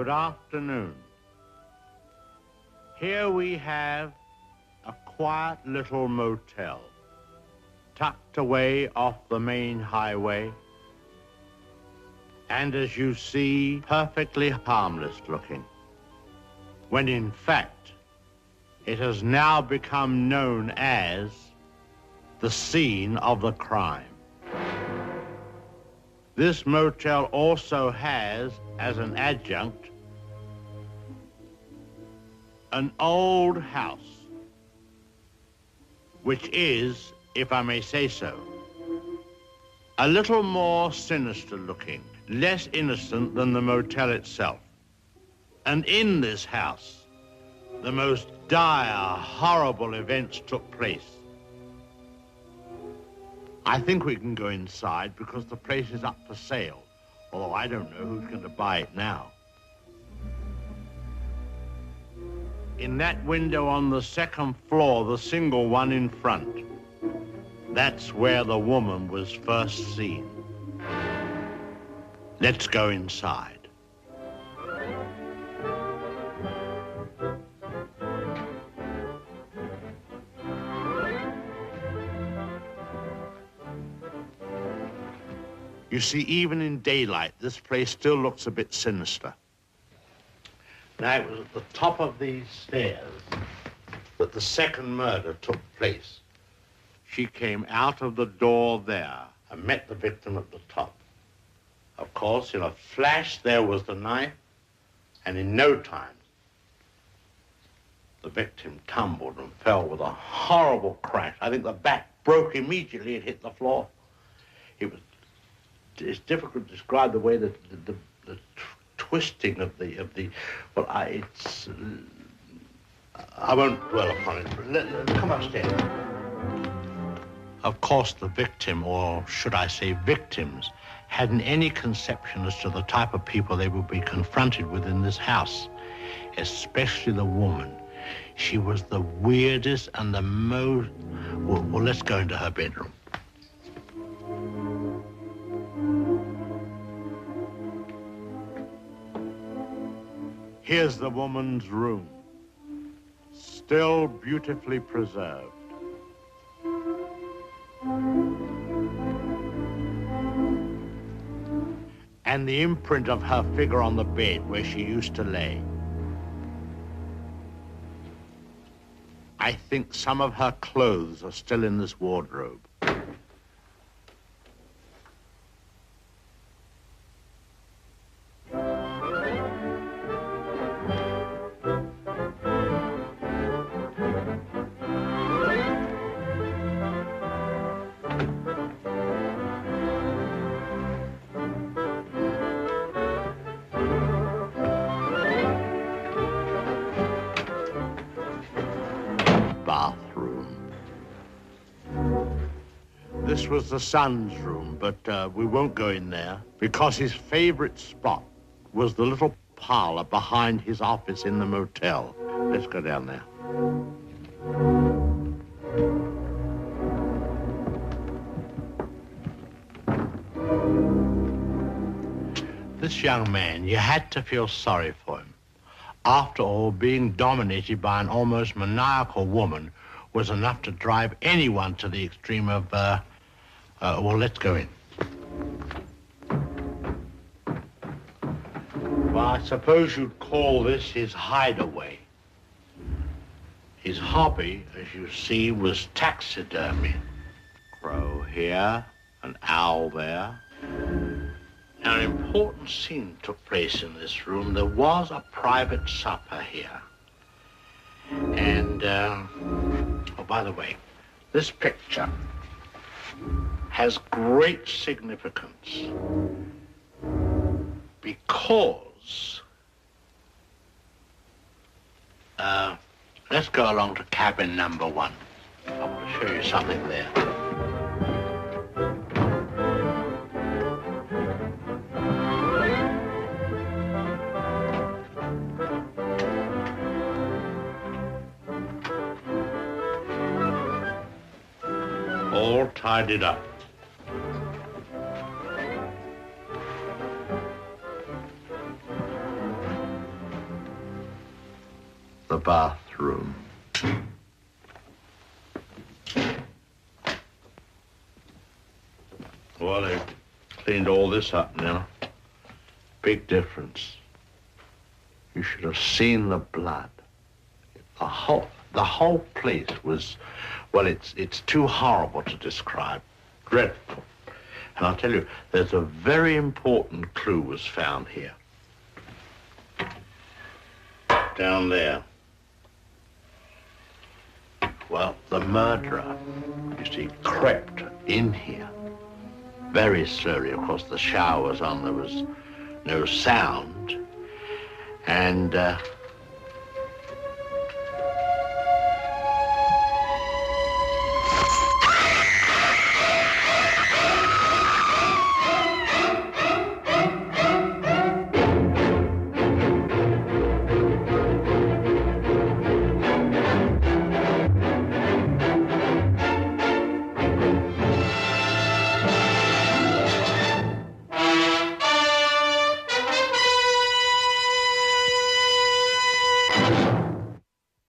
Good afternoon. Here we have a quiet little motel, tucked away off the main highway, and as you see, perfectly harmless looking, when in fact, it has now become known as the scene of the crime. This motel also has, as an adjunct, an old house, which is, if I may say so, a little more sinister looking, less innocent than the motel itself. And in this house, the most dire, horrible events took place. I think we can go inside because the place is up for sale, although I don't know who's going to buy it now. In that window on the second floor, the single one in front, that's where the woman was first seen. Let's go inside. You see, even in daylight, this place still looks a bit sinister. Now, it was at the top of these stairs that the second murder took place. She came out of the door there and met the victim at the top. Of course, in a flash, there was the knife, and in no time, the victim tumbled and fell with a horrible crash. I think the back broke immediately. It hit the floor. It's difficult to describe the way that the twisting of the well, I won't dwell upon it. Come upstairs. Of course, the victim, or should I say victims, hadn't any conception as to the type of people they would be confronted with in this house, especially the woman. She was the weirdest and the most... Well, let's go into her bedroom. Here's the woman's room, still beautifully preserved. And the imprint of her figure on the bed where she used to lay. I think some of her clothes are still in this wardrobe. This was the son's room, but we won't go in there because his favorite spot was the little parlor behind his office in the motel. Let's go down there. This young man, you had to feel sorry for him. After all, being dominated by an almost maniacal woman was enough to drive anyone to the extreme of, well, let's go in. Well, I suppose you'd call this his hideaway. His hobby, as you see, was taxidermy. Crow here, an owl there. Now, an important scene took place in this room. There was a private supper here. And, oh, by the way, this picture has great significance because, let's go along to cabin number 1. I want to show you something there. All tidied up. the bathroom. Well, they've cleaned all this up now. Big difference. You should have seen the blood. The whole place was, well, it's too horrible to describe. Dreadful. And I'll tell you, there's a very important clue was found here. Down there. Well, the murderer, you see, crept in here very slowly. Of course, the shower was on, there was no sound. And